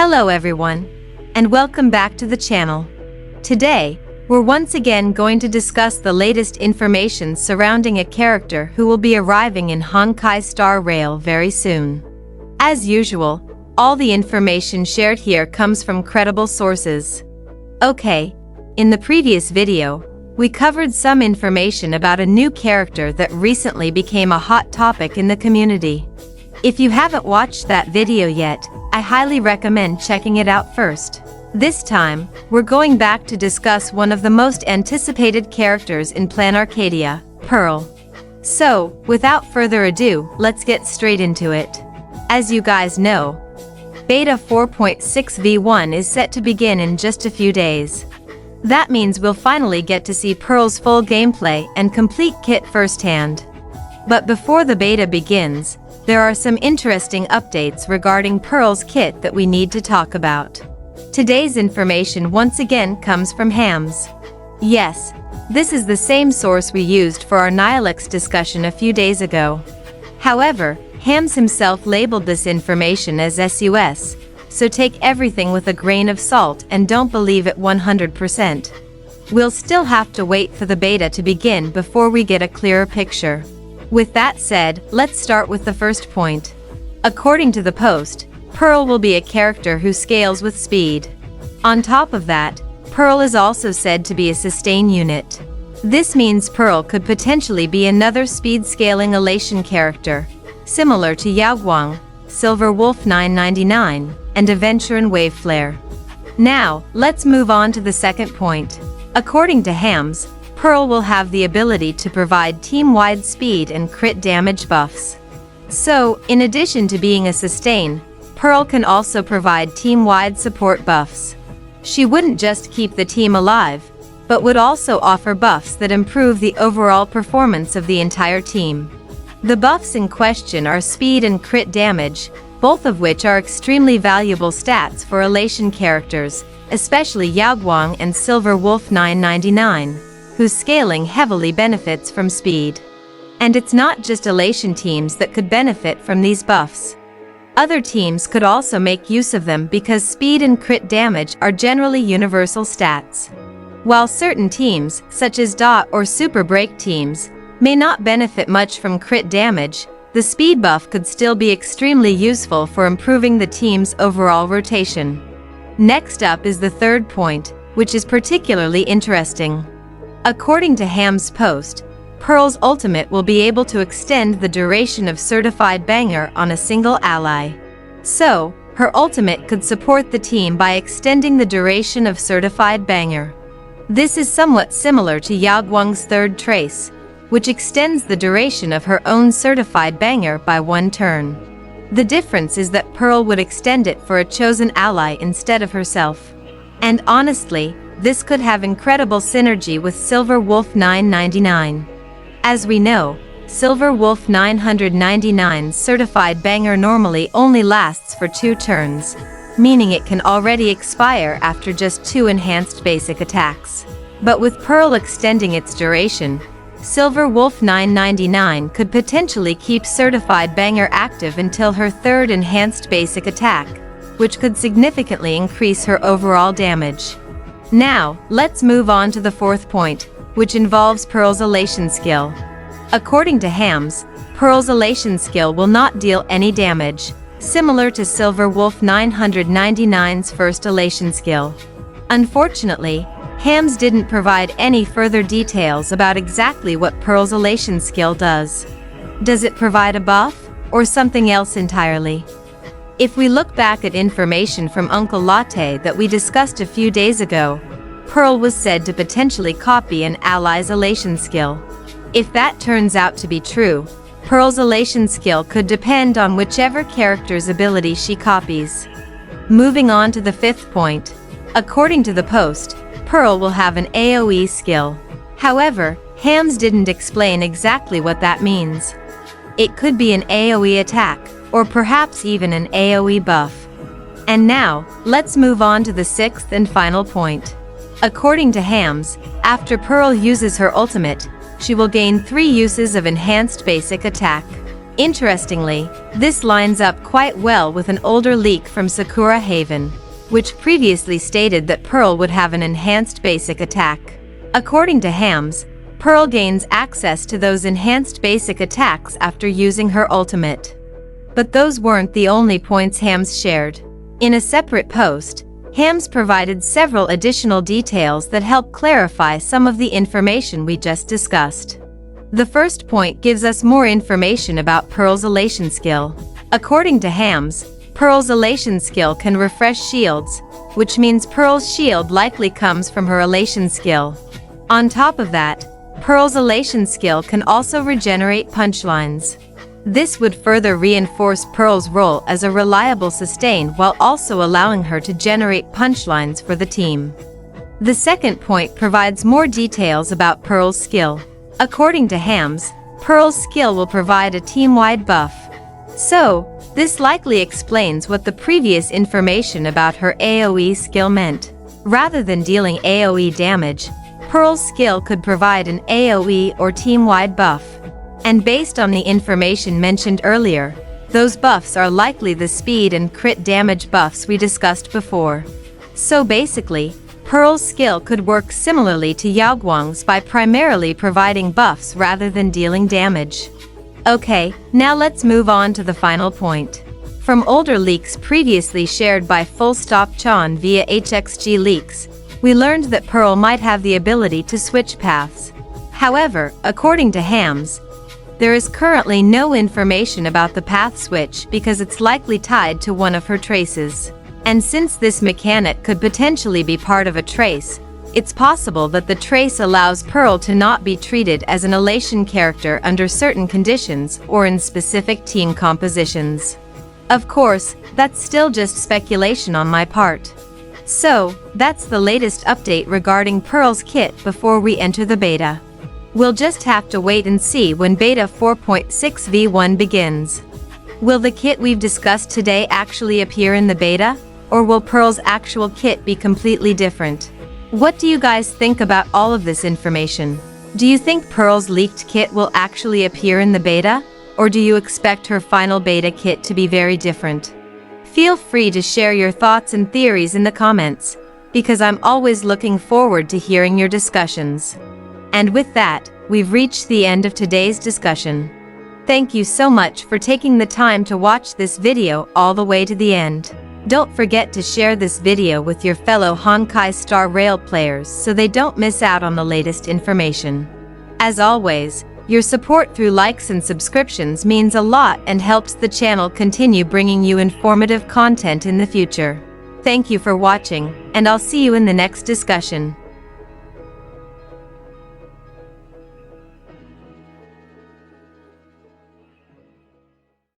Hello everyone, and welcome back to the channel. Today, we're once again going to discuss the latest information surrounding a character who will be arriving in Honkai Star Rail very soon. As usual, all the information shared here comes from credible sources. Okay, in the previous video, we covered some information about a new character that recently became a hot topic in the community. If you haven't watched that video yet, I highly recommend checking it out first. This time, we're going back to discuss one of the most anticipated characters in Plan Arcadia, Pearl. So, without further ado, let's get straight into it. As you guys know, Beta 4.6 V1 is set to begin in just a few days. That means we'll finally get to see Pearl's full gameplay and complete kit firsthand. But before the beta begins, there are some interesting updates regarding Pearl's kit that we need to talk about. Today's information once again comes from Hams. Yes, this is the same source we used for our Nihilix discussion a few days ago. However, Hams himself labeled this information as SUS, so take everything with a grain of salt and don't believe it 100%. We'll still have to wait for the beta to begin before we get a clearer picture. With that said, let's start with the first point. According to the post, Pearl will be a character who scales with speed. On top of that, Pearl is also said to be a sustain unit. This means Pearl could potentially be another speed-scaling elation character, similar to Yaoguang, SILVERWOLF 999, and Aventuran Waveflare. Now, let's move on to the second point. According to Hams, Pearl will have the ability to provide team-wide speed and crit damage buffs. So, in addition to being a sustain, Pearl can also provide team-wide support buffs. She wouldn't just keep the team alive, but would also offer buffs that improve the overall performance of the entire team. The buffs in question are speed and crit damage, both of which are extremely valuable stats for elation characters, especially Yaoguang and SILVERWOLF 999. Whose scaling heavily benefits from speed. And it's not just elation teams that could benefit from these buffs. Other teams could also make use of them because speed and crit damage are generally universal stats. While certain teams, such as dot or super break teams, may not benefit much from crit damage, the speed buff could still be extremely useful for improving the team's overall rotation. Next up is the third point, which is particularly interesting. According to Ham's post, Pearl's ultimate will be able to extend the duration of certified banger on a single ally. So, her ultimate could support the team by extending the duration of certified banger. This is somewhat similar to Yaoguang's third trace, which extends the duration of her own certified banger by 1 turn. The difference is that Pearl would extend it for a chosen ally instead of herself. And honestly, this could have incredible synergy with SILVERWOLF 999. As we know, SILVERWOLF 999's certified banger normally only lasts for 2 turns, meaning it can already expire after just 2 enhanced basic attacks. But with Pearl extending its duration, SILVERWOLF 999 could potentially keep certified banger active until her 3rd enhanced basic attack, which could significantly increase her overall damage. Now, let's move on to the fourth point, which involves Pearl's elation skill. According to Hams, Pearl's elation skill will not deal any damage, similar to SILVERWOLF 999's first elation skill. Unfortunately, Hams didn't provide any further details about exactly what Pearl's elation skill does. Does it provide a buff, or something else entirely? If we look back at information from Uncle Latte that we discussed a few days ago, Pearl was said to potentially copy an ally's elation skill. If that turns out to be true, Pearl's elation skill could depend on whichever character's ability she copies. Moving on to the fifth point. According to the post, Pearl will have an AoE skill. However, Hams didn't explain exactly what that means. It could be an AoE attack, or perhaps even an AoE buff. And now, let's move on to the sixth and final point. According to Hams, after Pearl uses her ultimate, she will gain 3 uses of enhanced basic attack. Interestingly, this lines up quite well with an older leak from Sakura Haven, which previously stated that Pearl would have an enhanced basic attack. According to Hams, Pearl gains access to those enhanced basic attacks after using her ultimate. But those weren't the only points Hams shared. In a separate post, Hams provided several additional details that help clarify some of the information we just discussed. The first point gives us more information about Pearl's elation skill. According to Hams, Pearl's elation skill can refresh shields, which means Pearl's shield likely comes from her elation skill. On top of that, Pearl's elation skill can also regenerate punchlines. This would further reinforce Pearl's role as a reliable sustain while also allowing her to generate punchlines for the team. The second point provides more details about Pearl's skill. According to Hams, Pearl's skill will provide a team-wide buff. So, this likely explains what the previous information about her AoE skill meant. Rather than dealing AoE damage, Pearl's skill could provide an AoE or team-wide buff. And based on the information mentioned earlier, those buffs are likely the speed and crit damage buffs we discussed before. So basically, Pearl's skill could work similarly to Yaoguang's by primarily providing buffs rather than dealing damage. Okay, now let's move on to the final point. From older leaks previously shared by Full Stop Chan via HXG leaks, we learned that Pearl might have the ability to switch paths. However, according to Hams, there is currently no information about the path switch because it's likely tied to one of her traces. And since this mechanic could potentially be part of a trace, it's possible that the trace allows Pearl to not be treated as an elation character under certain conditions or in specific team compositions. Of course, that's still just speculation on my part. So, that's the latest update regarding Pearl's kit before we enter the beta. We'll just have to wait and see when beta 4.6 v1 begins. Will the kit we've discussed today actually appear in the beta? Or will Pearl's actual kit be completely different? What do you guys think about all of this information? Do you think Pearl's leaked kit will actually appear in the beta? Or do you expect her final beta kit to be very different? Feel free to share your thoughts and theories in the comments, because I'm always looking forward to hearing your discussions. And with that, we've reached the end of today's discussion. Thank you so much for taking the time to watch this video all the way to the end. Don't forget to share this video with your fellow Honkai Star Rail players so they don't miss out on the latest information. As always, your support through likes and subscriptions means a lot and helps the channel continue bringing you informative content in the future. Thank you for watching, and I'll see you in the next discussion.